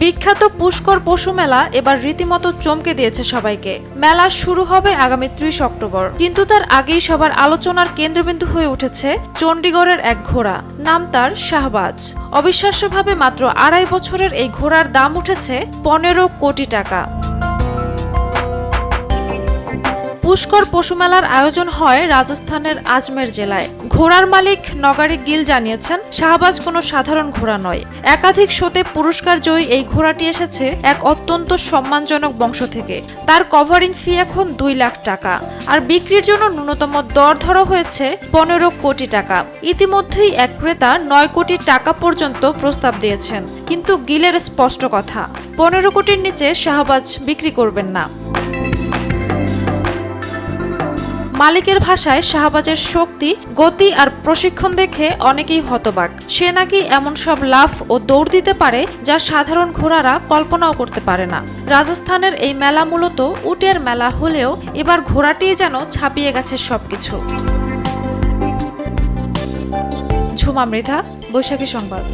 বিখ্যাত পুষ্কর পশু মেলা এবার রীতিমতো চমকে দিয়েছে সবাইকে। মেলা শুরু হবে আগামী ৩০ অক্টোবর, কিন্তু তার আগেই সবার আলোচনার কেন্দ্রবিন্দু হয়ে উঠেছে চণ্ডীগড়ের এক ঘোড়া। নাম তার শাহবাজ। অবিশ্বাস্যভাবে মাত্র ২.৫ বছরের এই ঘোড়ার দাম উঠেছে ১৫ কোটি টাকা। পুষ্কর পশু মেলার আয়োজন হয় রাজস্থানের আজমের জেলায়। ঘোড়ার মালিক নগারি গিল জানিয়েছেন, শাহবাজ কোনো সাধারণ ঘোড়া নয়। একাধিক শোতে পুরস্কার জয়ী এই ঘোড়াটি এসেছে এক অত্যন্ত সম্মানজনক বংশ থেকে। তার কভারিং ফি এখন ২ লাখ টাকা, আর বিক্রির জন্য ন্যূনতম দর ধরা হয়েছে ১৫ কোটি টাকা। ইতিমধ্যেই এক ক্রেতা ৯ কোটি টাকা পর্যন্ত প্রস্তাব দিয়েছেন, কিন্তু গিলের স্পষ্ট কথা, ১৫ কোটির নিচে শাহবাজ বিক্রি করবেন না। মালিকের ভাষায়, শাহবাজের শক্তি, গতি আর প্রশিক্ষণ দেখে অনেকেই হতবাক। সে নাকি এমন সব লাফ ও দৌড় দিতে পারে যা সাধারণ ঘোড়ারা কল্পনাও করতে পারে না। রাজস্থানের এই মেলা মূলত উটের মেলা হলেও এবার ঘোড়াটিই যেন ছাপিয়ে গেছে সবকিছু। ঝুমা মৃধা, বৈশাখী সংবাদ।